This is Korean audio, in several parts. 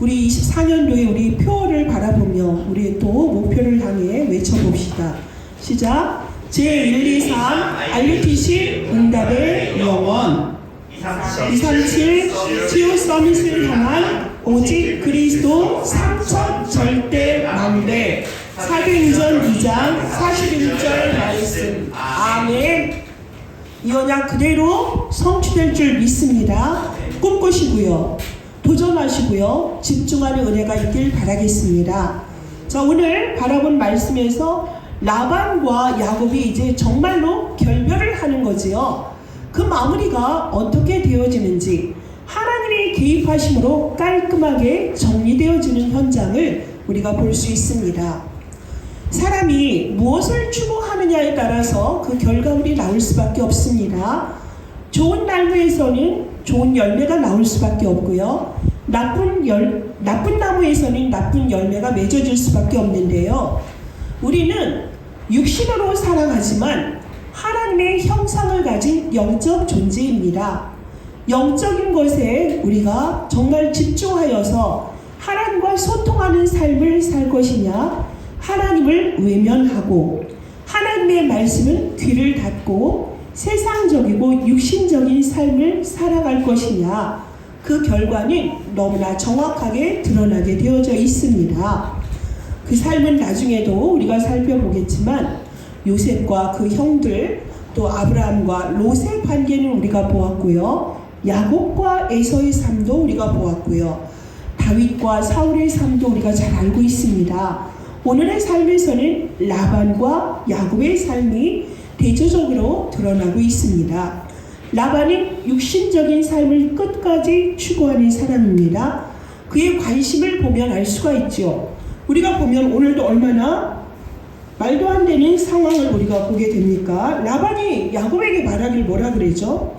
우리 24년도에 우리 표어를 바라보며 우리 또 목표를 향해 외쳐봅시다. 시작. 제123 RUTC 응답의 영원 237 치유 서밋을 향한 오직 그리스도 3천 절대 만대 사도행전 2장 41절 말씀. 아멘. 이 언약 그대로 성취될 줄 믿습니다. 꿈꾸시고요, 도전하시고요, 집중하는 은혜가 있길 바라겠습니다. 자, 오늘 바라본 말씀에서 라반과 야곱이 이제 정말로 결별을 하는 거지요. 그 마무리가 어떻게 되어지는지 하나님의 개입하심으로 깔끔하게 정리되어지는 현장을 우리가 볼 수 있습니다. 사람이 무엇을 추구하느냐에 따라서 그 결과물이 나올 수밖에 없습니다. 좋은 나무에서는 좋은 열매가 나올 수밖에 없고요, 나쁜 나무에서는 나쁜 열매가 맺어질 수밖에 없는데요. 우리는 육신으로 살아가지만 하나님의 형상을 가진 영적 존재입니다. 영적인 것에 우리가 정말 집중하여서 하나님과 소통하는 삶을 살 것이냐, 하나님을 외면하고 하나님의 말씀은 귀를 닫고 세상적이고 육신적인 삶을 살아갈 것이냐, 그 결과는 너무나 정확하게 드러나게 되어져 있습니다. 그 삶은 나중에도 우리가 살펴보겠지만 요셉과 그 형들, 또 아브라함과 롯의 관계는 우리가 보았고요, 야곱과 에서의 삶도 우리가 보았고요, 다윗과 사울의 삶도 우리가 잘 알고 있습니다. 오늘의 삶에서는 라반과 야곱의 삶이 대조적으로 드러나고 있습니다. 라반은 육신적인 삶을 끝까지 추구하는 사람입니다. 그의 관심을 보면 알 수가 있죠. 우리가 보면 오늘도 얼마나 말도 안 되는 상황을 우리가 보게 됩니까? 라반이 야곱에게 말하길 뭐라 그러죠?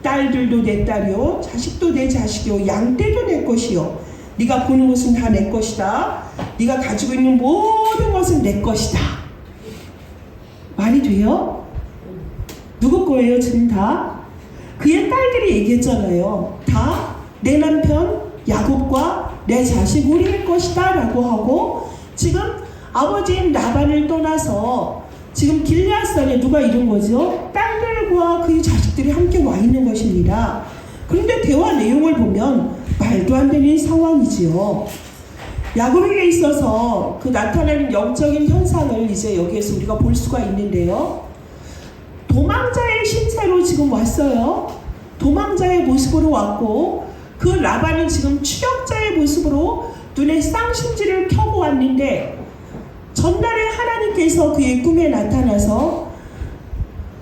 딸들도 내 딸이요, 자식도 내 자식이요, 양떼도 내 것이요, 네가 보는 것은 다 내 것이다, 네가 가지고 있는 모든 것은 내 것이다. 말이 돼요? 누구 거예요 지금 다? 그의 딸들이 얘기했잖아요. 다 내 남편 야곱과 내 자식 우리의 것이다 라고 하고, 지금 아버지인 라반을 떠나서 지금 길앗산에 누가 이룬 거죠? 딸들과 그의 자식들이 함께 와 있는 것입니다. 그런데 대화 내용을 보면 말도 안 되는 상황이지요. 야곱에게 있어서 그 나타나는 영적인 현상을 이제 여기에서 우리가 볼 수가 있는데요. 도망자의 신세로 지금 왔어요. 도망자의 모습으로 왔고, 그 라반은 지금 추격자의 모습으로 눈에 쌍심지를 켜고 왔는데, 전날에 하나님께서 그의 꿈에 나타나서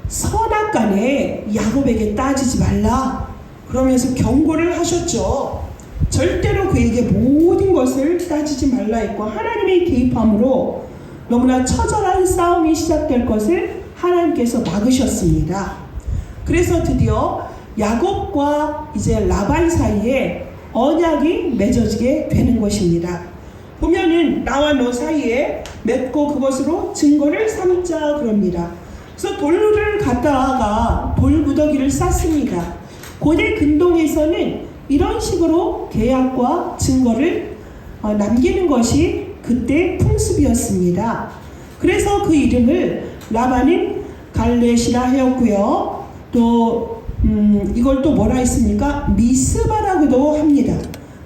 선악간에 야곱에게 따지지 말라 그러면서 경고를 하셨죠. 절대로 그에게 모든 것을 따지지 말라 했고, 하나님의 개입함으로 너무나 처절한 싸움이 시작될 것을 하나님께서 막으셨습니다. 그래서 드디어 야곱과 이제 라반 사이에 언약이 맺어지게 되는 것입니다. 보면은 나와 너 사이에 맺고 그것으로 증거를 삼자 그럽니다. 그래서 돌을 갖다가 돌무더기를 쌓습니다. 고대 근동에서는 이런 식으로 계약과 증거를 남기는 것이 그때 풍습이었습니다. 그래서 그 이름을 라반은 갈렛이라 하였고요. 또 이걸 또 뭐라 했습니까? 미스바라고도 합니다.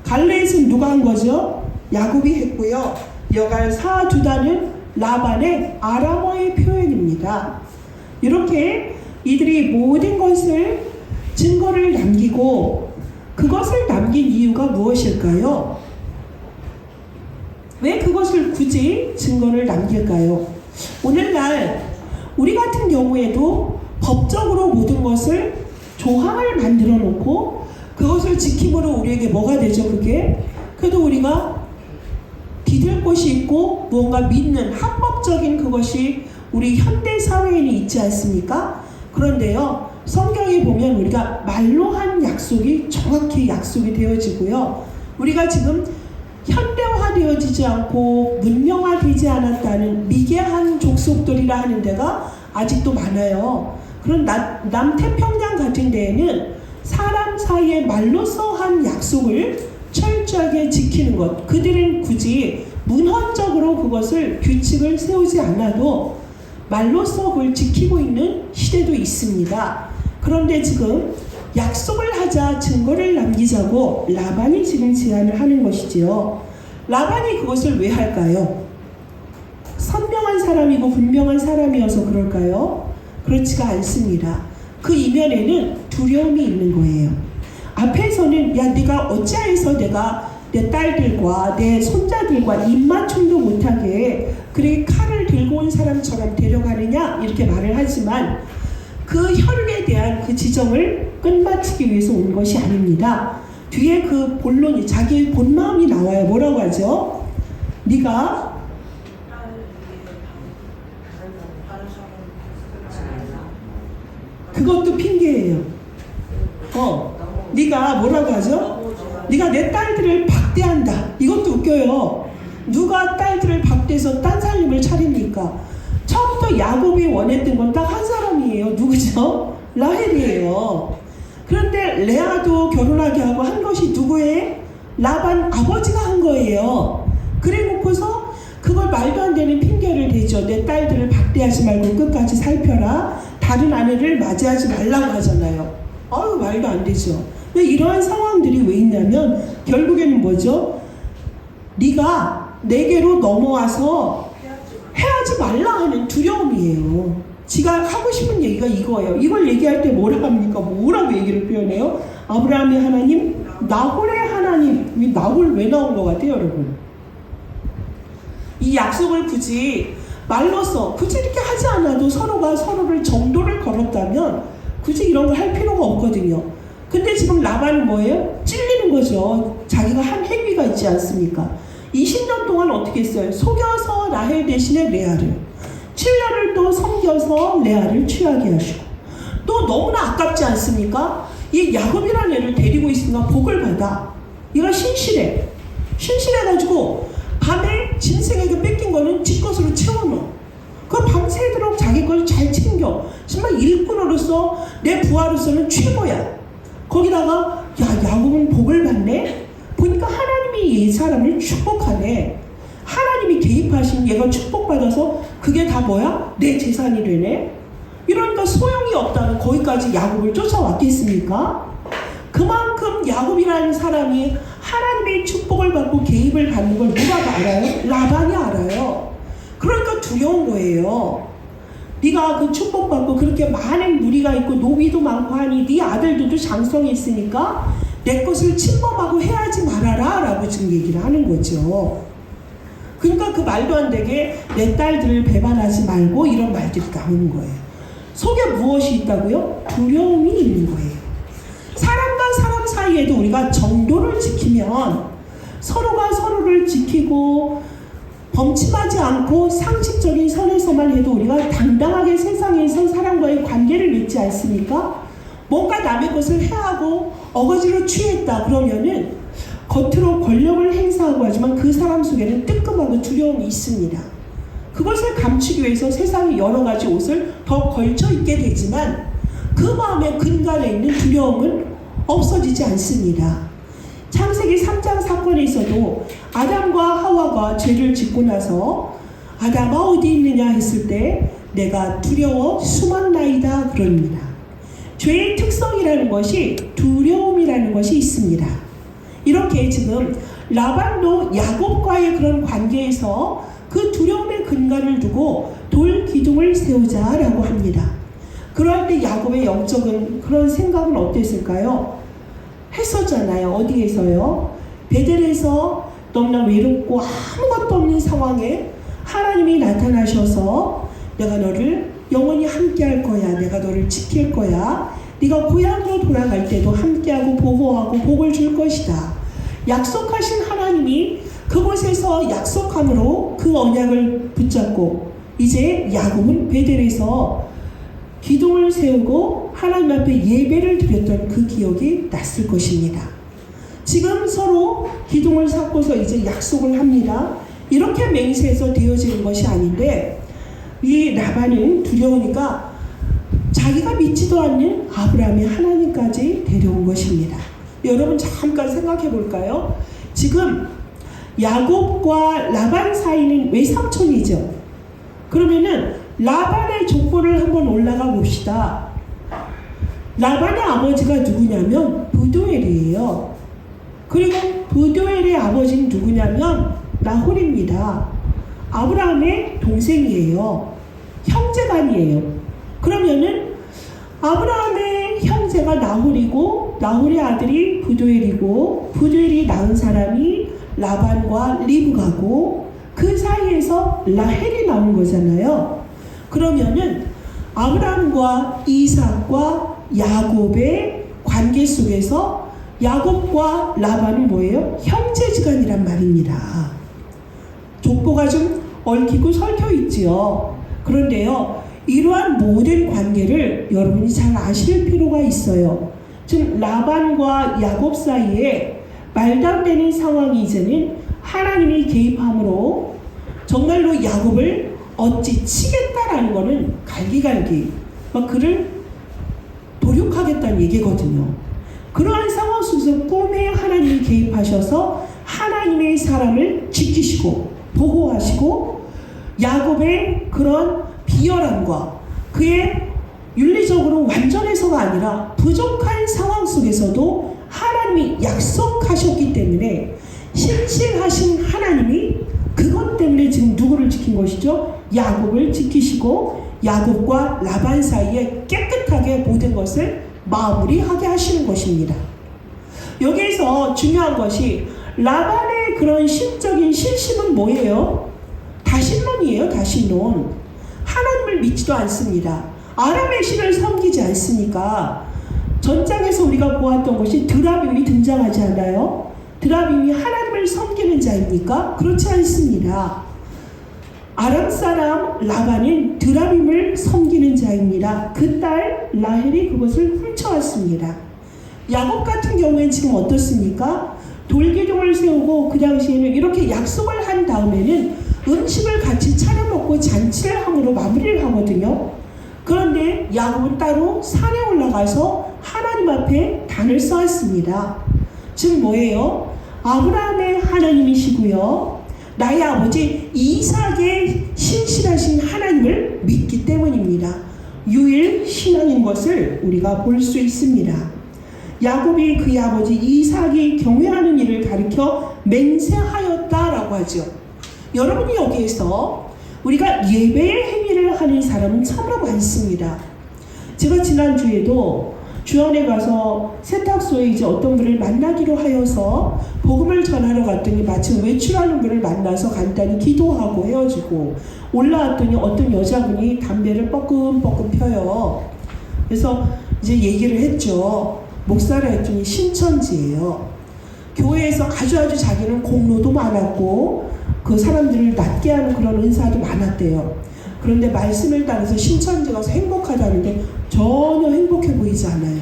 갈렛은 누가 한 거죠? 야곱이 했고요. 여갈 사두다는 라반의 아람어의 표현입니다. 이렇게 이들이 모든 것을 증거를 남기고, 그것을 남긴 이유가 무엇일까요? 왜 그것을 굳이 증거를 남길까요? 오늘날 우리 같은 경우에도 법적으로 모든 것을 조항을 만들어 놓고 그것을 지킴으로 우리에게 뭐가 되죠? 그게 그래도 우리가 디딜 곳이 있고 무언가 믿는 합법적인 그것이 우리 현대 사회에는 있지 않습니까? 그런데요, 성경에 보면 우리가 말로 한 약속이 정확히 약속이 되어지고요, 우리가 지금 현대화되어지지 않고 문명화되지 않았다는 미개한 족속들이라 하는 데가 아직도 많아요. 그런 남태평양 같은 데에는 사람 사이에 말로써 한 약속을 철저하게 지키는 것. 그들은 굳이 문헌적으로 그것을 규칙을 세우지 않아도 말로써 그걸 지키고 있는 시대도 있습니다. 그런데 지금 약속을 하자, 증거를 남기자고 라반이 지금 제안을 하는 것이지요. 라반이 그것을 왜 할까요? 선명한 사람이고 분명한 사람이어서 그럴까요? 그렇지가 않습니다. 그 이면에는 두려움이 있는 거예요. 앞에서는 야, 네가 어찌하여서 내가 내 딸들과 내 손자들과 입맞춤도 못하게 그렇게 칼을 들고 온 사람처럼 데려가느냐 이렇게 말을 하지만 그 혈육에 대한 그 지정을 끝마치기 위해서 온 것이 아닙니다. 뒤에 그 본론이 자기의 본 마음이 나와요. 뭐라고 하죠? 네가 그것도 핑계예요. 네가 뭐라고 하죠? 네가 내 딸들을 박대한다. 이것도 웃겨요. 누가 딸들을 박대해서 딴 살림을 차립니까? 처음부터 야곱이 원했던 건 딱 한 사람이에요. 누구죠? 라헬이에요. 그런데 레아도 결혼하게 하고 한 것이 누구의? 라반 아버지가 한 거예요. 그래 놓고서 그걸 말도 안 되는 핑계를 대죠. 내 딸들을 박대하지 말고 끝까지 살펴라. 다른 아내를 맞이하지 말라고 하잖아요. 아유, 말도 안 되죠. 근데 이러한 상황들이 왜 있냐면 결국에는 뭐죠? 네가 내게로 넘어와서 해하지 말라 하는 두려움이에요. 지가 하고 싶은 얘기가 이거예요. 이걸 얘기할 때 뭐라 합니까? 뭐라고 얘기를 표현해요? 아브라함의 하나님, 나홀의 하나님. 나홀 왜 나온 것 같아요, 여러분? 이 약속을 굳이 말로써 굳이 이렇게 하지 않아도 서로가 서로를 정도를 걸었다면 굳이 이런 걸 할 필요가 없거든요. 근데 지금 라반은 뭐예요? 찔리는 거죠. 자기가 한 행위가 있지 않습니까? 20년 동안 어떻게 했어요? 속여서 라헬 대신에 레아를, 7년을 또 섬겨서 레아를 취하게 하시고, 또 너무나 아깝지 않습니까? 이 야곱이라는 애를 데리고 있으니까 복을 받아. 얘가 신실해. 신실해가지고 밤에 짐승에게 뺏긴 거는 지 것으로 채워넣어. 그 밤새도록 자기 걸 잘 챙겨. 정말 일꾼으로서 내 부하로서는 최고야. 거기다가 야, 야곱은 복을 받네? 보니까 하나님이 이 사람을 축복하네. 하나님이 개입하신 얘가 축복받아서 그게 다 뭐야? 내 재산이 되네? 이러니까 소용이 없다는 거기까지 야곱을 쫓아왔겠습니까? 그만큼 야곱이라는 사람이 하나님의 축복을 받고 개입을 받는 걸 누가 알아요? 라반이 알아요. 그러니까 두려운 거예요. 네가 그 축복받고 그렇게 많은 무리가 있고 노비도 많고 하니 네 아들들도 장성이 있으니까 내 것을 침범하고 해하지 말아라 라고 지금 얘기를 하는 거죠. 그러니까 그 말도 안 되게 내 딸들을 배반하지 말고 이런 말들이 나오는 거예요. 속에 무엇이 있다고요? 두려움이 있는 거예요. 사람과 사람 사이에도 우리가 정도를 지키면 서로가 서로를 지키고 범침하지 않고 상식적인 선에서만 해도 우리가 당당하게 세상에서 사람과의 관계를 맺지 않습니까? 뭔가 남의 것을 해하고 어거지로 취했다 그러면은 겉으로 권력을 행사하고 하지만 그 사람 속에는 뜨끔하고 두려움이 있습니다. 그것을 감추기 위해서 세상에 여러 가지 옷을 더 걸쳐 입게 되지만 그 마음의 근간에 있는 두려움은 없어지지 않습니다. 창세기 3장 사건에서도 아담과 하와가 죄를 짓고 나서 아담아 어디 있느냐 했을 때 내가 두려워 숨었나이다 그럽니다. 죄의 특성이라는 것이 두려움이라는 것이 있습니다. 이렇게 지금 라반도 야곱과의 그런 관계에서 그 두려움의 근간을 두고 돌 기둥을 세우자라고 합니다. 그럴 때 야곱의 영적인 그런 생각은 어땠을까요? 했었잖아요. 어디에서요? 베델에서 너무나 외롭고 아무것도 없는 상황에 하나님이 나타나셔서 내가 너를 영원히 함께할 거야. 내가 너를 지킬 거야. 네가 고향으로 돌아갈 때도 함께하고 보호하고 복을 줄 것이다. 약속하신 하나님이 그곳에서 약속함으로 그 언약을 붙잡고 이제 야곱은 베델에서 기둥을 세우고 하나님 앞에 예배를 드렸던 그 기억이 났을 것입니다. 지금 서로 기둥을 삼고서 이제 약속을 합니다. 이렇게 맹세해서 되어지는 것이 아닌데 이 라반은 두려우니까 자기가 믿지도 않는 아브라함의 하나님까지 데려온 것입니다. 여러분 잠깐 생각해 볼까요? 지금 야곱과 라반 사이는 외삼촌이죠. 그러면은 라반의 족보를 한번 올라가 봅시다. 라반의 아버지가 누구냐면 브두엘이에요. 그리고 브두엘의 아버지는 누구냐면 나홀입니다. 아브라함의 동생이에요. 형제간이에요. 그러면은 아브라함의 형제가 나홀이고 나홀의 아들이 브두엘이고 브두엘이 낳은 사람이 라반과 리브가고 그 사이에서 라헬이 나온 거잖아요. 그러면은 아브라함과 이삭과 야곱의 관계 속에서 야곱과 라반은 뭐예요? 형제지간이란 말입니다. 족보가 좀 얽히고 설켜 있지요. 그런데요, 이러한 모든 관계를 여러분이 잘 아실 필요가 있어요. 지금 라반과 야곱 사이에 말도 안 되는 상황이 이제는 하나님이 개입함으로 정말로 야곱을 어찌 치겠다라는 거는 갈기갈기 막 그를 도륙하겠다는 얘기거든요. 그러한 상황 속에서 꿈에 하나님이 개입하셔서 하나님의 사람을 지키시고 보호하시고 야곱의 그런 비열함과 그의 윤리적으로 완전해서가 아니라 부족한 상황 속에서도 하나님이 약속하셨기 때문에 신실하신 하나님이 그것 때문에 지금 누구를 지킨 것이죠? 야곱을 지키시고 야곱과 라반 사이에 깨끗하게 모든 것을 마무리하게 하시는 것입니다. 여기에서 중요한 것이 라반의 그런 신적인 신심은 뭐예요? 다신론이에요. 다신론. 하나님을 믿지도 않습니다. 아람의 신을 섬기지 않습니까? 전장에서 우리가 보았던 것이 드라빔이 등장하지 않아요? 드라빔이 하나님을 섬기는 자입니까? 그렇지 않습니다. 아람 사람 라반은 드라빔을 섬기는 자입니다. 그 딸 라헬이 그것을 훔쳐왔습니다. 야곱 같은 경우엔 지금 어떻습니까? 돌기둥을 세우고 그 당시에는 이렇게 약속을 한 다음에는 음식을 같이 차려 먹고 잔치를 함으로 마무리를 하거든요. 그런데 야곱은 따로 산에 올라가서 하나님 앞에 단을 쌓았습니다. 즉 뭐예요? 아브라함의 하나님이시고요. 나의 아버지 이삭의 신실하신 하나님을 믿기 때문입니다. 유일 신앙인 것을 우리가 볼 수 있습니다. 야곱이 그의 아버지 이삭이 경외하는 일을 가리켜 맹세하였다라고 하죠. 여러분이 여기에서 우리가 예배의 행위를 하는 사람은 참으로 많습니다. 제가 지난주에도 주원에 가서 세탁소에 이제 어떤 분을 만나기로 하여서 복음을 전하러 갔더니 마침 외출하는 분을 만나서 간단히 기도하고 헤어지고 올라왔더니 어떤 여자분이 담배를 뻐끔뻐끔 펴요. 그래서 이제 얘기를 했죠. 목사라 했더니 신천지예요. 교회에서 아주 자기는 공로도 많았고 그 사람들을 낫게 하는 그런 은사도 많았대요. 그런데 말씀을 따라서 신천지 가서 행복하다는데 전혀 행복해 보이지 않아요.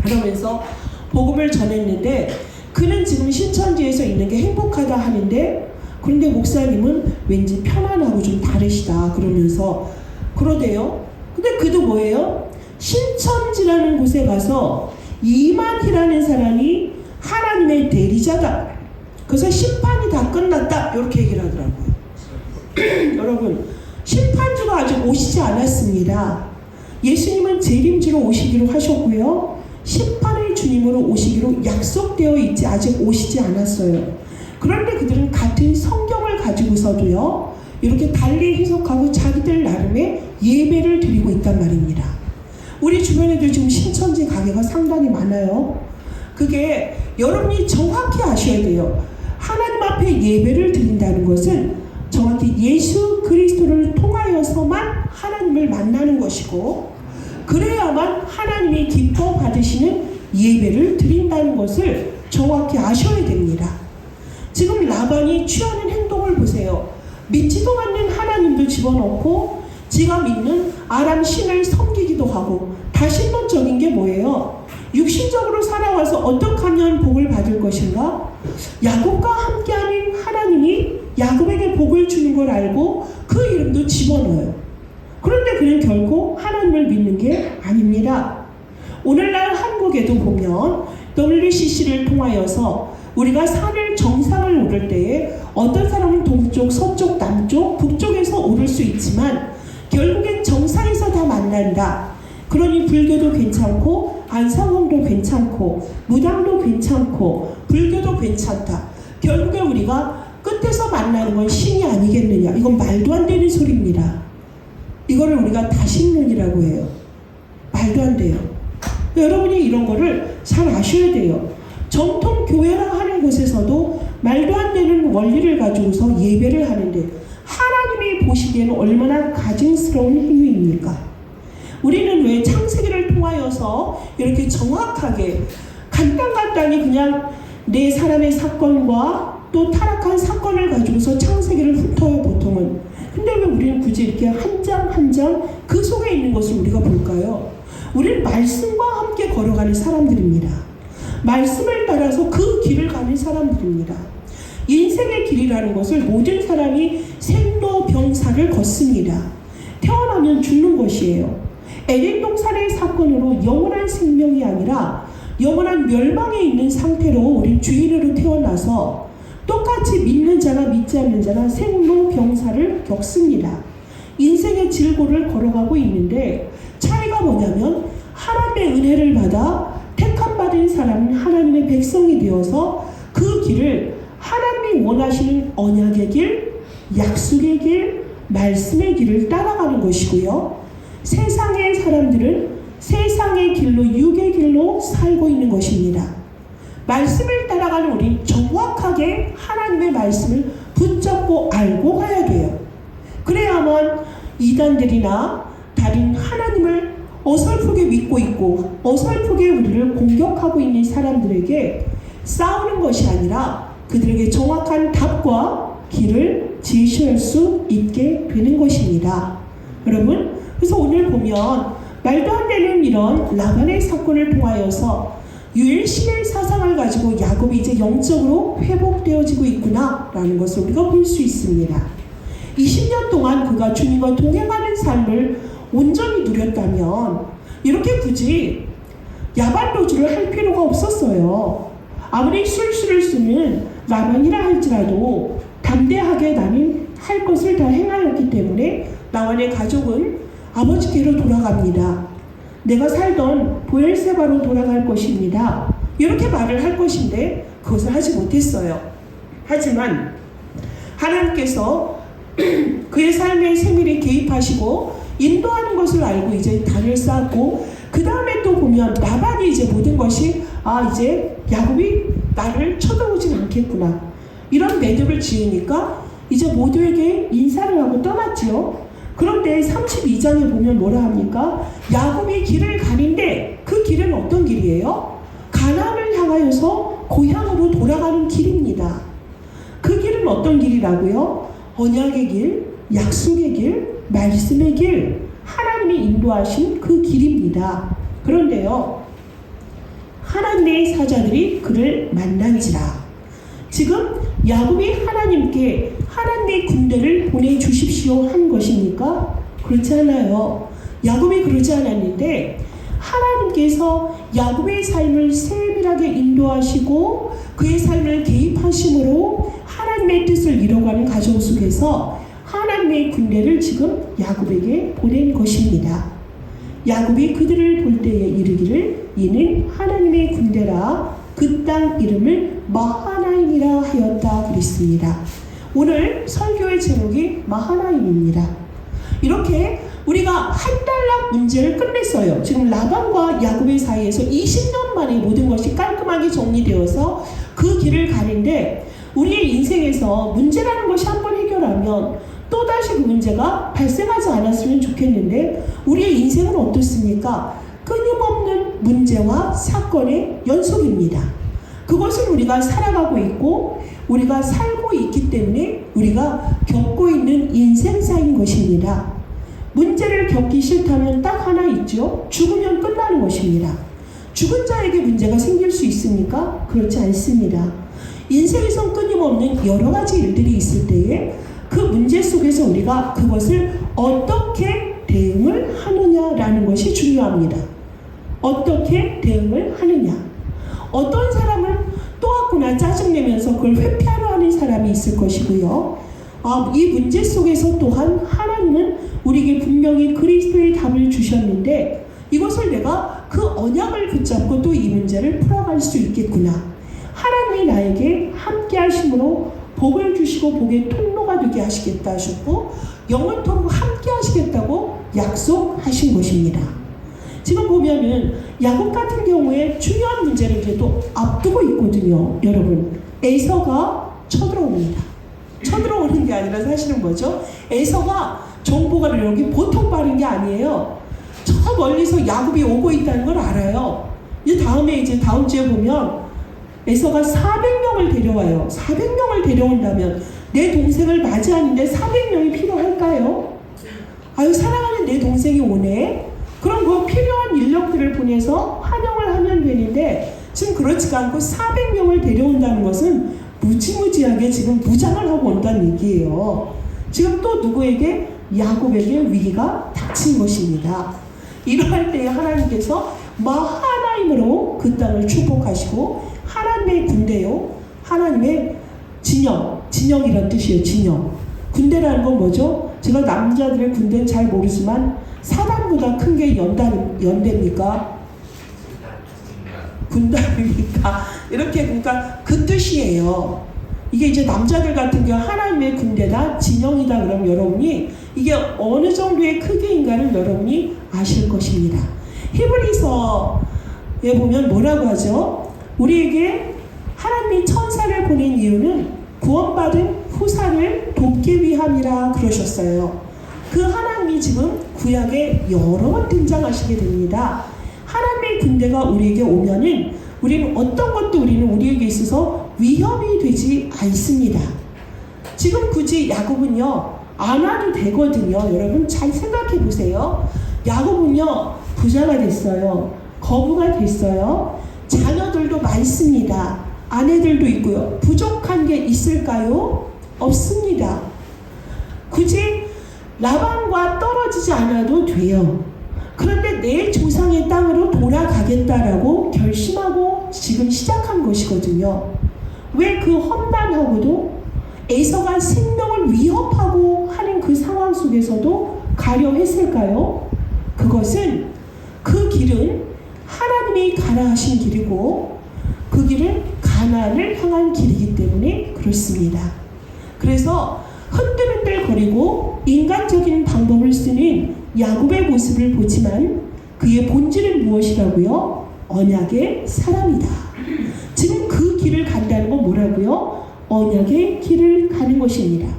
그러면서 복음을 전했는데 그는 지금 신천지에서 있는 게 행복하다 하는데 그런데 목사님은 왠지 편안하고 좀 다르시다 그러면서 그러대요. 근데 그도 뭐예요? 신천지라는 곳에 가서 이만희라는 사람이 하나님의 대리자다. 그래서 심판이 다 끝났다. 이렇게 얘기를 하더라고요. 여러분, 심판주가 아직 오시지 않았습니다. 예수님은 재림주로 오시기로 하셨고요. 심판의 주님으로 오시기로 약속되어 있지 아직 오시지 않았어요. 그런데 그들은 같은 성경을 가지고서도요. 이렇게 달리 해석하고 자기들 나름의 예배를 드리고 있단 말입니다. 우리 주변에도 지금 신천지 가게가 상당히 많아요. 그게 여러분이 정확히 아셔야 돼요. 하나님 앞에 예배를 드린다는 것은 정확히 예수 그리스도를 통하여서만 하나님을 만나는 것이고 그래야만 하나님이 기뻐 받으시는 예배를 드린다는 것을 정확히 아셔야 됩니다. 지금 라반이 취하는 행동을 보세요. 믿지도 않는 하나님도 집어넣고 지가 믿는 아람 신을 섬기기도 하고 다신론적인 게 뭐예요? 육신적으로 살아와서 어떻게 하면 복을 받을 것인가? 야곱과 함께하는 하나님이 야곱에게 복을 주는 걸 알고 그 이름도 집어넣어요. 그런데 그는 결코 하나님을 믿는 게 아닙니다. 오늘날 한국에도 보면 WCC를 통하여서 우리가 산을 정상을 오를 때에 어떤 사람은 동쪽, 서쪽, 남쪽, 북쪽에서 오를 수 있지만 결국엔 정상에서 다 만난다. 그러니 불교도 괜찮고 안상홍도 괜찮고 무당도 괜찮고 불교도 괜찮다. 결국에 우리가 끝에서 만나는 건 신이 아니겠느냐. 이건 말도 안 되는 소리입니다. 이거를 우리가 다신론이라고 해요. 말도 안 돼요. 여러분이 이런 거를 잘 아셔야 돼요. 정통 교회라 하는 곳에서도 말도 안 되는 원리를 가지고서 예배를 하는데 하나님이 보시기에는 얼마나 가증스러운 행위입니까? 우리는 왜 창세기를 통하여서 이렇게 정확하게 간단간단히 그냥 내 사람의 사건과 또 타락한 사건을 가지고서 창세기를 훑어요, 보통은. 근데 왜 우리는 굳이 이렇게 한 장 한 장 그 속에 있는 것을 우리가 볼까요? 우리는 말씀과 함께 걸어가는 사람들입니다. 말씀을 따라서 그 길을 가는 사람들입니다. 인생의 길이라는 것을 모든 사람이 생로병사를 걷습니다. 태어나면 죽는 것이에요. 에덴 동산의 사건으로 영원한 생명이 아니라 영원한 멸망에 있는 상태로 우리 죄인으로 태어나서 똑같이 믿는 자나 믿지 않는 자나 생로병사를 겪습니다. 인생의 질고를 걸어가고 있는데 차이가 뭐냐면 하나님의 은혜를 받아 택함받은 사람은 하나님의 백성이 되어서 그 길을 하나님이 원하시는 언약의 길, 약속의 길, 말씀의 길을 따라가는 것이고요. 세상의 사람들은 세상의 길로 육의 길로 살고 있는 것입니다. 말씀을 따라가는 우린 정확하게 하나님의 말씀을 붙잡고 알고 가야 돼요. 그래야만 이단들이나 다른 하나님을 어설프게 믿고 있고 어설프게 우리를 공격하고 있는 사람들에게 싸우는 것이 아니라 그들에게 정확한 답과 길을 제시할 수 있게 되는 것입니다. 여러분, 그래서 오늘 보면 말도 안 되는 이런 라반의 사건을 통하여서 유일신의 사상을 가지고 야곱이 이제 영적으로 회복되어지고 있구나 라는 것을 우리가 볼 수 있습니다. 20년 동안 그가 주님과 동행하는 삶을 온전히 누렸다면 이렇게 굳이 야반도주를 할 필요가 없었어요. 아무리 술수를 쓰는 라반이라 할지라도 담대하게 나는 할 것을 다 행하였기 때문에 나와 내 가족은 아버지께로 돌아갑니다. 내가 살던 보엘세바로 돌아갈 것입니다. 이렇게 말을 할 것인데 그것을 하지 못했어요. 하지만 하나님께서 그의 삶의 세밀히 개입하시고 인도하는 것을 알고 이제 단을 쌓고 그 다음에 또 보면 라반이 이제 모든 것이 이제 야곱이 나를 쳐다보진 않겠구나 이런 매듭을 지으니까 이제 모두에게 인사를 하고 떠났지요. 그런데 32장에 보면 뭐라 합니까? 야곱이 길을 가는데 그 길은 어떤 길이에요? 가나안을 향하여서 고향으로 돌아가는 길입니다. 그 길은 어떤 길이라고요? 언약의 길, 약속의 길, 말씀의 길, 하나님이 인도하신 그 길입니다. 그런데요, 하나님의 사자들이 그를 만난지라. 지금 야곱이 하나님께 하나님의 군대를 보내주십시오 한 것입니까? 그렇지 않아요. 야곱이 그러지 않았는데 하나님께서 야곱의 삶을 세밀하게 인도하시고 그의 삶을 개입하심으로 하나님의 뜻을 이뤄가는 가정 속에서 하나님의 군대를 지금 야곱에게 보낸 것입니다. 야곱이 그들을 볼 때에 이르기를 이는 하나님의 군대라 그 땅 이름을 마하나임이라 하였다 그랬습니다. 오늘 설교의 제목이 마하나임입니다. 이렇게 우리가 한 달락 문제를 끝냈어요. 지금 라반과 야곱의 사이에서 20년 만에 모든 것이 깔끔하게 정리되어서 그 길을 가는데 우리의 인생에서 문제라는 것이 한번 해결하면 또다시 그 문제가 발생하지 않았으면 좋겠는데 우리의 인생은 어떻습니까? 끊임없는 문제와 사건의 연속입니다. 그것을 우리가 살아가고 있고 우리가 살고 있기 때문에 우리가 겪고 있는 인생사인 것입니다. 문제를 겪기 싫다면 딱 하나 있죠. 죽으면 끝나는 것입니다. 죽은 자에게 문제가 생길 수 있습니까? 그렇지 않습니다. 인생에선 끊임없는 여러 가지 일들이 있을 때에 그 문제 속에서 우리가 그것을 어떻게 대응을 하느냐라는 것이 중요합니다. 어떻게 대응을 하느냐. 어떤 사람은 또 왔구나 짜증내면서 그걸 회피하려 하는 사람이 있을 것이고요. 이 문제 속에서 또한 하나님은 우리에게 분명히 그리스도의 답을 주셨는데 이것을 내가 그 언약을 붙잡고 또 이 문제를 풀어갈 수 있겠구나. 하나님이 나에게 함께 하심으로 복을 주시고 복의 통로가 되게 하시겠다 하셨고 영원토록 함께 하시겠다고 약속하신 것입니다. 지금 보면은 야곱 같은 경우에 중요한 문제를 이제 또 앞두고 있거든요. 여러분, 에서가 쳐들어옵니다. 쳐들어오는 게 아니라 사실은 뭐죠? 에서가 정보가 여기 보통 빠른 게 아니에요. 저 멀리서 야곱이 오고 있다는 걸 알아요. 이제 다음 주에 보면 에서가 400명을 데려와요. 400명을 데려온다면 내 동생을 맞이하는데 400명이 필요할까요? 아유, 사랑하는 내 동생이 오네. 그럼 그 필요한 인력들을 보내서 환영을 하면 되는데 지금 그렇지가 않고 400명을 데려온다는 것은 무지무지하게 지금 무장을 하고 온다는 얘기예요. 지금 또 누구에게? 야곱에게 위기가 닥친 것입니다. 이러할 때에 하나님께서 마하나임으로 그 땅을 축복하시고 하나님의 군대요, 하나님의 진영이란 뜻이에요. 진영. 군대라는 건 뭐죠? 제가 남자들의 군대는 잘 모르지만 사단보다 큰 게 연대입니까? 군단입니까? 이렇게 그러니까 그 뜻이에요. 이게 이제 남자들 같은 경우 하나님의 군대다, 진영이다 그러면 여러분이 이게 어느 정도의 크기인가를 여러분이 아실 것입니다. 히브리서에 보면 뭐라고 하죠? 우리에게 하나님이 천사를 보낸 이유는 구원받은 후사를 돕기 위함이라 그러셨어요. 그 하나님이 지금 구약에 여러 번 등장하시게 됩니다. 하나님의 군대가 우리에게 오면은 우리는 어떤 것도 우리에게 있어서 위협이 되지 않습니다. 지금 굳이 야곱은요 안 와도 되거든요. 여러분 잘 생각해 보세요. 야곱은요 부자가 됐어요. 거부가 됐어요. 자녀들도 많습니다. 아내들도 있고요. 부족한 게 있을까요? 없습니다. 굳이 라반과 떨어지지 않아도 돼요. 그런데 내 조상의 땅으로 돌아가겠다라고 결심하고 지금 시작한 것이거든요. 왜 그 험난하고도 에서가 생명을 위협하고 하는 그 상황 속에서도 가려 했을까요? 그것은 그 길은 하나님이 가라 하신 길이고 그 길은 가나안을 향한 길이기 때문에 그렇습니다. 그래서 흔들흔들거리고 인간적인 방법을 쓰는 야곱의 모습을 보지만 그의 본질은 무엇이라고요? 언약의 사람이다. 지금 그 길을 간다는 건 뭐라고요? 언약의 길을 가는 것입니다.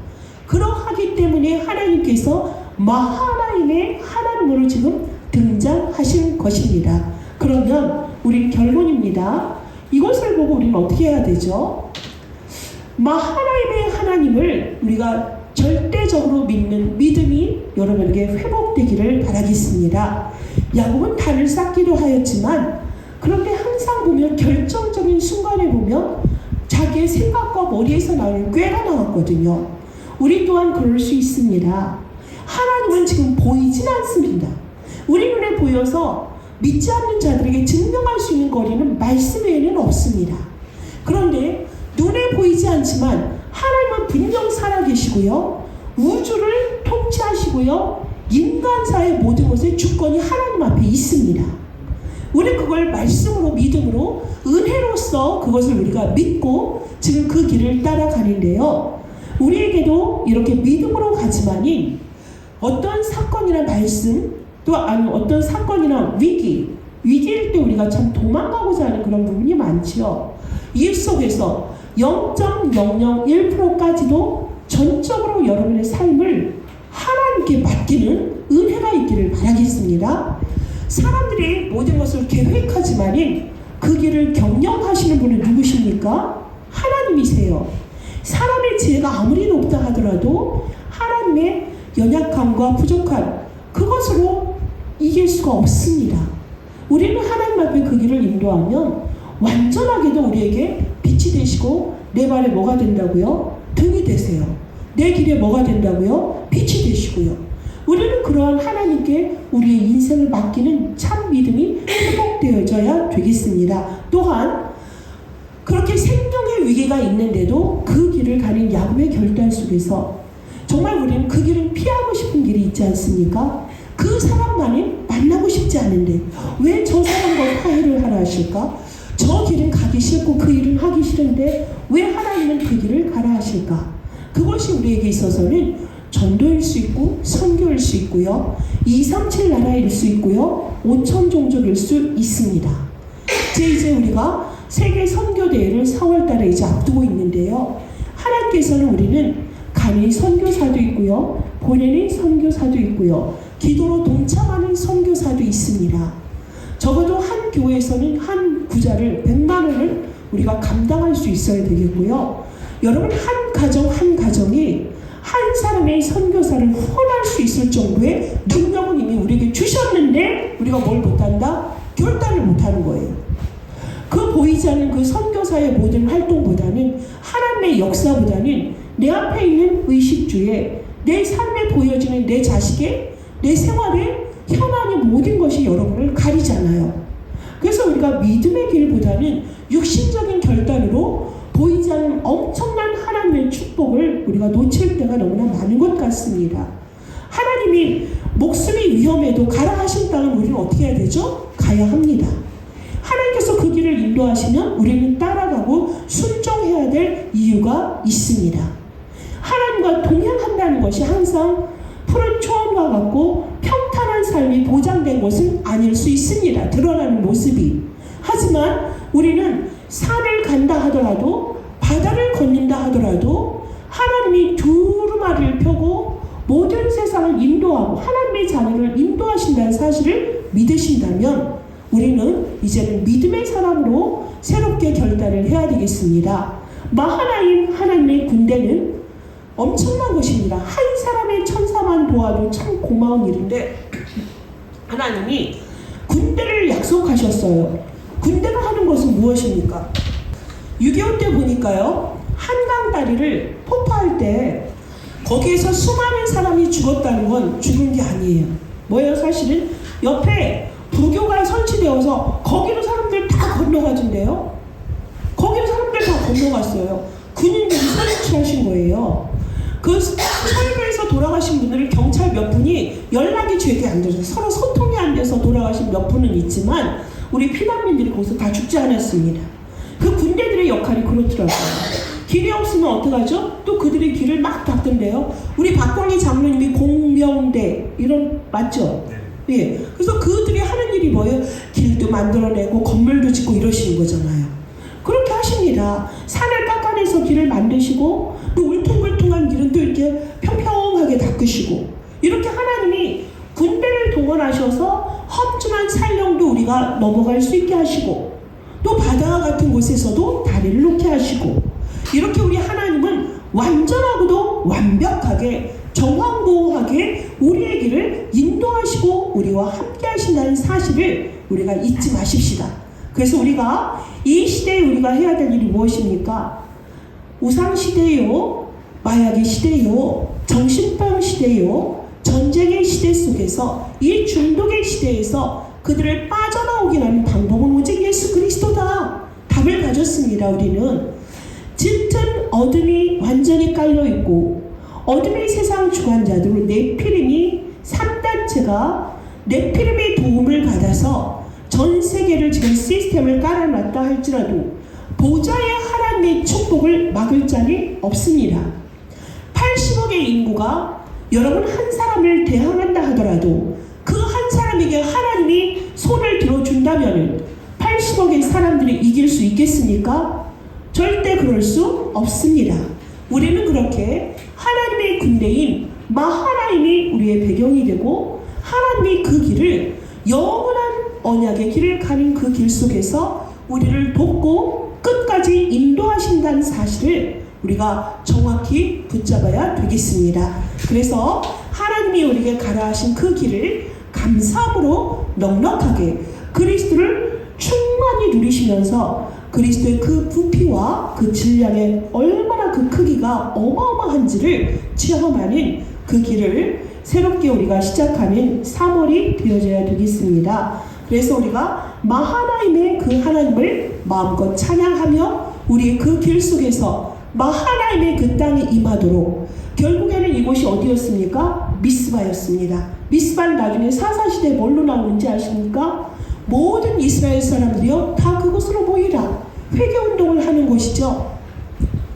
그러하기 때문에 하나님께서 마하나임의 하나님으로 지금 등장하신 것입니다. 그러면 우린 결론입니다. 이것을 보고 우리는 어떻게 해야 되죠? 마하나임의 하나님을 우리가 절대적으로 믿는 믿음이 여러분에게 회복되기를 바라겠습니다. 야곱은 단을 쌓기도 하였지만 그런데 항상 보면 결정적인 순간에 보면 자기의 생각과 머리에서 나오는 꾀가 나왔거든요. 우리 또한 그럴 수 있습니다. 하나님은 지금 보이진 않습니다. 우리 눈에 보여서 믿지 않는 자들에게 증명할 수 있는 거리는 말씀 외에는 없습니다. 그런데 눈에 보이지 않지만 하나님은 분명 살아계시고요. 우주를 통치하시고요. 인간사의 모든 것의 주권이 하나님 앞에 있습니다. 우리 그걸 말씀으로 믿음으로 은혜로서 그것을 우리가 믿고 지금 그 길을 따라가는데요. 우리에게도 이렇게 믿음으로 가지만이 어떤 사건이나 말씀 또 아니면 어떤 사건이나 위기일 때 우리가 참 도망가고자 하는 그런 부분이 많지요. 이 속에서 0.001%까지도 전적으로 여러분의 삶을 하나님께 맡기는 은혜가 있기를 바라겠습니다. 사람들이 모든 것을 계획하지만은 그 길을 경영하시는 분은 누구십니까? 하나님이세요. 사람의 지혜가 아무리 높다 하더라도 하나님의 연약함과 부족함 그것으로 이길 수가 없습니다. 우리는 하나님 앞에 그 길을 인도하면 완전하게도 우리에게 빛이 되시고 내 발에 뭐가 된다고요? 등이 되세요. 내 길에 뭐가 된다고요? 빛이 되시고요. 우리는 그러한 하나님께 우리의 인생을 맡기는 참 믿음이 회복되어져야 되겠습니다. 또한 그렇게 생명의 위기가 있는데도 그 길을 가는 야곱의 결단 속에서 정말 우리는 그 길은 피하고 싶은 길이 있지 않습니까? 그 사람만은 만나고 싶지 않은데 왜 저 사람과 화해를 하라 하실까? 저 길은 가기 싫고 그 일은 하기 싫은데 왜 하나님은 그 길을 가라 하실까? 그것이 우리에게 있어서는 전도일 수 있고 선교일 수 있고요, 237 나라일 수 있고요, 5천 종족일 수 있습니다. 이제 우리가 세계 선교대회를 4월달에 이제 앞두고 있는데요, 하나님께서는 우리는 간이 선교사도 있고요, 본인이 선교사도 있고요, 기도로 동참하는 선교사도 있습니다. 적어도 한 교회에서는 한 부자를 100만 원을 우리가 감당할 수 있어야 되겠고요. 여러분, 한 가정 한 가정이 한 사람의 선교사를 후원할 수 있을 정도의 능력은 이미 우리에게 주셨는데 우리가 뭘 못한다? 결단을 못하는 거예요. 그 보이지 않는 그 선교사의 모든 활동보다는, 하나님의 역사보다는 내 앞에 있는 의식주에, 내 삶에 보여지는 내 자식의, 내 생활에 현안의 모든 것이 여러분을 가리잖아요. 그래서 우리가 믿음의 길보다는 육신적인 결단으로 보이지 않는 엄청난 하나님의 축복을 우리가 놓칠 때가 너무나 많은 것 같습니다. 하나님이 목숨이 위험해도 가라 하신 땅은 우리는 어떻게 해야 되죠? 가야 합니다. 하나님께서 그 길을 인도하시면 우리는 따라가고 순종해야 될 이유가 있습니다. 하나님과 동행한다는 것이 항상 푸른 초원과 같고 평탄한 삶이 보장된 것은 아닐 수 있습니다. 드러나는 모습이. 하지만 우리는 산을 간다 하더라도, 바다를 건넌다 하더라도 하나님이 두루마리를 펴고 모든 세상을 인도하고 하나님의 자녀를 인도하신다는 사실을 믿으신다면 우리는 이제는 믿음의 사람으로 새롭게 결단을 해야 되겠습니다. 마하나임 하나님의 군대는 엄청난 것입니다. 한 사람의 천사만 도와도 참 고마운 일인데 하나님이 군대를 약속하셨어요. 군대가 하는 것은 무엇입니까? 6.25 때 보니까요, 한강 다리를 폭파할 때 거기에서 수많은 사람이 죽었다는 건 죽은 게 아니에요. 뭐예요? 사실은 옆에 부교가 설치되어서 거기로 사람들 다 건너가던데요. 거기로 사람들 다 건너갔어요. 군인들이 설치하신 거예요. 그 철거에서 돌아가신 분들은 경찰 몇 분이 연락이 되게 안 되죠. 서로 소통이 안 돼서 돌아가신 몇 분은 있지만 우리 피난민들이 거기서 다 죽지 않았습니다. 그 군대들의 역할이 그렇더라고요. 길이 없으면 어떡하죠? 또 그들의 길을 막 닦던데요. 우리 박광희 장로님이 공명대 이런 맞죠? 예. 그래서 그들이 하는 일이 뭐예요? 길도 만들어내고 건물도 짓고 이러시는 거잖아요. 그렇게 하십니다. 산을 깎아내서 길을 만드시고 또 울퉁불퉁한 길은 또 이렇게 평평하게 닦으시고, 이렇게 하나님이 군대를 동원하셔서 험준한 산령도 우리가 넘어갈 수 있게 하시고, 또 바다와 같은 곳에서도 다리를 놓게 하시고, 이렇게 우리 하나님은 완전하고도 완벽하게 정황보호하게 우리의 길을 인도하시고 우리와 함께 하신다는 사실을 우리가 잊지 마십시다. 그래서 우리가 이 시대에 우리가 해야 될 일이 무엇입니까? 우상시대요, 마약의 시대요, 정신병 시대요, 전쟁의 시대 속에서, 이 중독의 시대에서 그들을 빠져나오게 하는 방법은 오직 예수 그리스도다. 답을 가졌습니다. 우리는 짙은 어둠이 완전히 깔려있고 어둠의 세상 주관자들 네피림이 3단체가 네피림의 도움을 받아서 전 세계를 지금 시스템을 깔아놨다 할지라도 보좌의 하나님의 축복을 막을 자는 없습니다. 80억의 인구가 여러분 한 사람을 대항한다 하더라도 그 한 사람에게 하나님이 손을 들어준다면 80억의 사람들이 이길 수 있겠습니까? 절대 그럴 수 없습니다. 우리는 그렇게 하나님의 군대인 마하나임이 우리의 배경이 되고 하나님이 그 길을, 영원한 언약의 길을 가는 그 길 속에서 우리를 돕고 끝까지 인도하신다는 사실을 우리가 정확히 붙잡아야 되겠습니다. 그래서 하나님이 우리에게 가라 하신 그 길을 감사함으로 넉넉하게 그리스도를 충만히 누리시면서 그리스도의 그 부피와 그 질량의 얼마나 그 크기가 어마어마한지를 체험하는 그 길을 새롭게 우리가 시작하는 3월이 되어져야 되겠습니다. 그래서 우리가 마하나임의 그 하나님을 마음껏 찬양하며 우리의 그 길 속에서 하나님의 그 땅에 임하도록 결국에는 이곳이 어디였습니까? 미스바였습니다. 미스바는 나중에 사사시대에 뭘로 나오는지 아십니까? 모든 이스라엘 사람들이요 다 그곳으로 모이라 회개운동을 하는 곳이죠.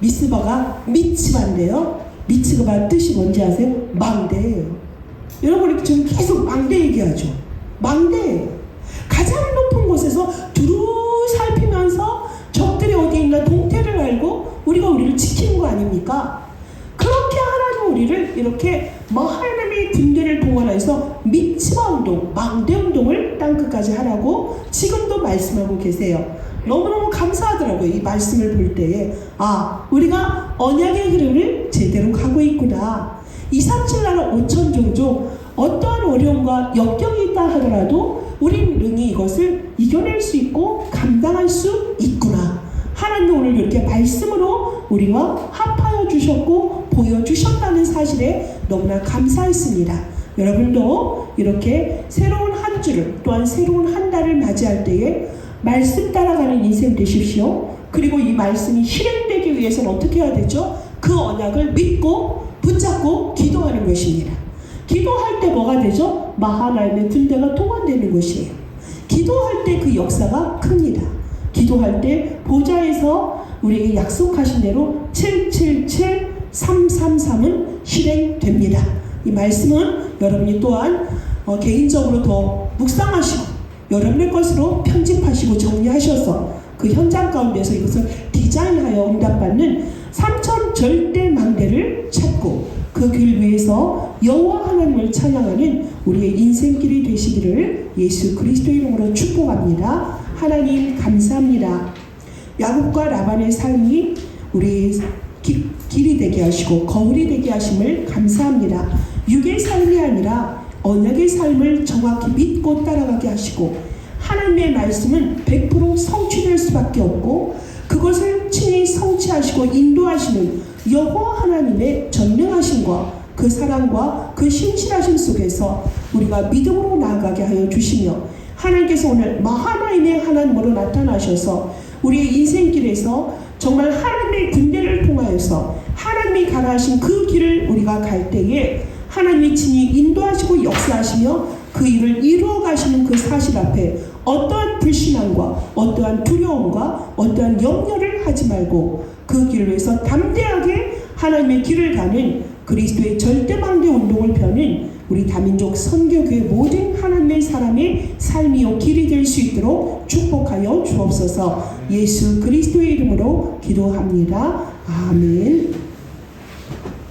미스바가 미츠바인데요. 미츠바 뜻이 뭔지 아세요? 망대예요. 여러분 지금 계속 망대 얘기하죠. 망대예요. 가장 높은 곳에서 두루 살피면서 적들이 어디 있나 동태를 알고 우리가 우리를 지키는 거 아닙니까? 그렇게 하나님 우리를 이렇게 하나님의 군대를 동원해서 미츠바 운동, 망대 운동을 땅끝까지 하라고 지금도 말씀하고 계세요. 너무너무 감사하더라고요. 이 말씀을 볼 때에 우리가 언약의 흐름을 제대로 가고 있구나. 237나라 5천 종족 어떠한 어려움과 역경이 있다 하더라도 우리는 능히 이것을 이겨낼 수 있고 감당할 수 있구나. 하나님 오늘 이렇게 말씀으로 우리와 합하여 주셨고 보여주셨다는 사실에 너무나 감사했습니다. 여러분도 이렇게 새로운 한 주를 또한 새로운 한 달을 맞이할 때에 말씀 따라가는 인생 되십시오. 그리고 이 말씀이 실행되기 위해서는 어떻게 해야 되죠? 그 언약을 믿고 붙잡고 기도하는 것입니다. 기도할 때 뭐가 되죠? 하나님의 군대가 동원되는 것이에요. 기도할 때 그 역사가 큽니다. 기도할 때 보좌에서 우리에게 약속하신 대로 777333은 실행됩니다. 이 말씀은 여러분이 또한 개인적으로 더 묵상하시고 여러분의 것으로 편집하시고 정리하셔서 그 현장 가운데서 이것을 디자인하여 응답받는 3천 절대 망대를 찾고 그 길 위에서 여호와 하나님을 찬양하는 우리의 인생길이 되시기를 예수 그리스도의 이름으로 축복합니다. 하나님 감사합니다. 야곱과 라반의 삶이 우리의 길이 되게 하시고 거울이 되게 하심을 감사합니다. 육의 삶이 아니라 언약의 삶을 정확히 믿고 따라가게 하시고 하나님의 말씀은 100% 성취될 수밖에 없고 그것을 친히 성취하시고 인도하시는 여호와 하나님의 전능하심과 그 사랑과 그 신실하심 속에서 우리가 믿음으로 나아가게 하여 주시며 하나님께서 오늘 하나님의 하나님으로 나타나셔서 우리의 인생길에서 정말 하나님의 군대를 통하여서 하나님이 가라 하신 그 길을 우리가 갈 때에 하나님이 친히 인도하시고 역사하시며 그 일을 이루어 가시는 그 사실 앞에 어떠한 불신앙과 어떠한 두려움과 어떠한 염려를 하지 말고 그 길을 위해서 담대하게 하나님의 길을 가는 그리스도의 절대방대 운동을 펴는 우리 다민족 선교교회 모든 하나님의 사람의 삶이요 길이 될 수 있도록 축복하여 주옵소서. 예수 그리스도의 이름으로 기도합니다. 아멘.